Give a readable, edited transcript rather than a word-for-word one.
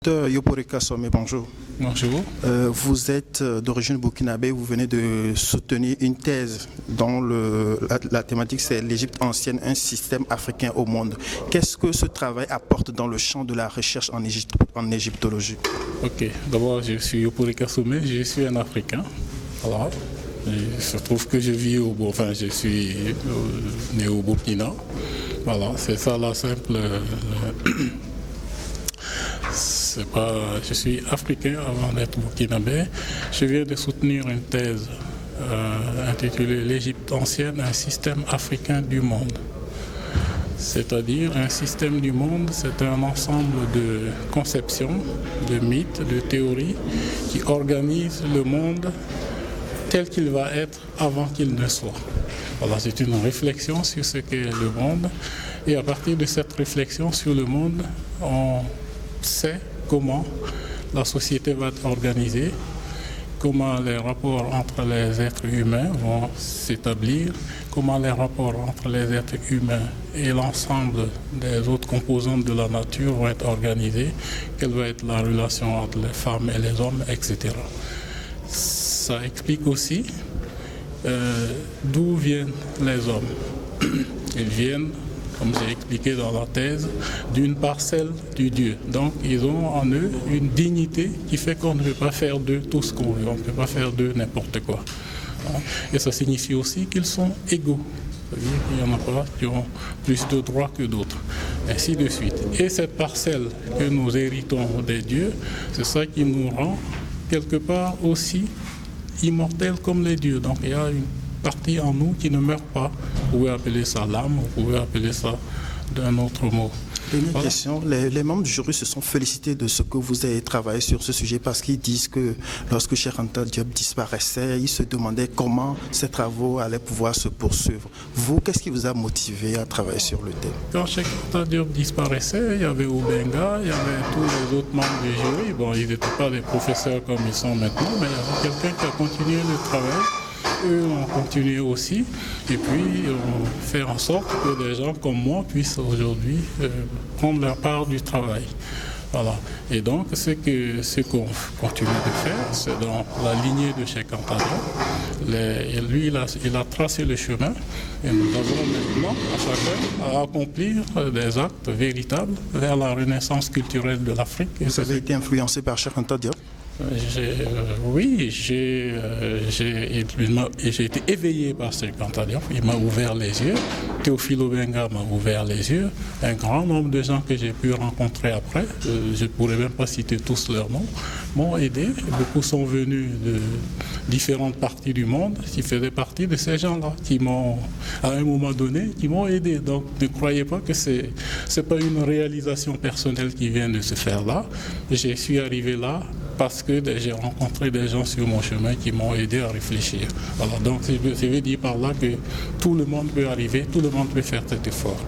Yopore Kassome, bonjour. Bonjour. Vous êtes d'origine burkinabé, vous venez de soutenir une thèse dont la thématique c'est l'Égypte ancienne, un système africain au monde. Qu'est-ce que ce travail apporte dans le champ de la recherche en égyptologie? Ok, d'abord je suis Yopore Kassome, je suis un Africain. Voilà. Il se trouve que je suis né au Burkina. Voilà, c'est ça la simple. Je suis africain avant d'être burkinabé. Je viens de soutenir une thèse intitulée L'Égypte ancienne, un système africain du monde. C'est-à-dire un système du monde, c'est un ensemble de conceptions, de mythes, de théories qui organisent le monde tel qu'il va être avant qu'il ne soit. Voilà, c'est une réflexion sur ce qu'est le monde. Et à partir de cette réflexion sur le monde, on sait comment la société va être organisée, comment les rapports entre les êtres humains vont s'établir, comment les rapports entre les êtres humains et l'ensemble des autres composantes de la nature vont être organisés, quelle va être la relation entre les femmes et les hommes, etc. Ça explique aussi d'où viennent les hommes. Ils viennent, comme j'ai expliqué dans la thèse, d'une parcelle du Dieu. Donc ils ont en eux une dignité qui fait qu'on ne peut pas faire d'eux tout ce qu'on veut, on ne peut pas faire d'eux n'importe quoi. Et ça signifie aussi qu'ils sont égaux. C'est-à-dire qu'il n'y en a pas qui ont plus de droits que d'autres, ainsi de suite. Et cette parcelle que nous héritons des dieux, c'est ça qui nous rend quelque part aussi immortels comme les dieux. Donc il y a une partie en nous qui ne meurt pas. Vous pouvez appeler ça l'âme, vous pouvez appeler ça d'un autre mot. Une question, les membres du jury se sont félicités de ce que vous avez travaillé sur ce sujet parce qu'ils disent que lorsque Cheikh Anta Diop disparaissait, ils se demandaient comment ces travaux allaient pouvoir se poursuivre. Vous, qu'est-ce qui vous a motivé à travailler sur le thème? Quand Cheikh Anta Diop disparaissait, il y avait Oubenga, il y avait tous les autres membres du jury. Bon, ils n'étaient pas des professeurs comme ils sont maintenant, mais il y avait quelqu'un qui a continué le travail. Eux ont continué aussi, et puis on fait en sorte que des gens comme moi puissent aujourd'hui prendre leur part du travail. Voilà. Et donc ce qu'on continue de faire, c'est dans la lignée de Cheikh Anta Diop. Lui, il a tracé le chemin, et nous avons maintenant à chacun à accomplir des actes véritables vers la renaissance culturelle de l'Afrique. Vous avez été influencé par Cheikh Anta Diop? Oui, j'ai été éveillé par Cheikh Anta Diop. Il m'a ouvert les yeux. Théophile Obenga m'a ouvert les yeux. Un grand nombre de gens que j'ai pu rencontrer après, je ne pourrais même pas citer tous leurs noms, m'ont aidé. Beaucoup sont venus de différentes parties du monde qui faisaient partie de ces gens-là, qui m'ont, à un moment donné, qui m'ont aidé. Donc ne croyez pas que c'est pas une réalisation personnelle qui vient de se faire là. Je suis arrivé là parce que j'ai rencontré des gens sur mon chemin qui m'ont aidé à réfléchir. Voilà, donc je veux dire par là que tout le monde peut arriver, tout le monde peut faire cet effort.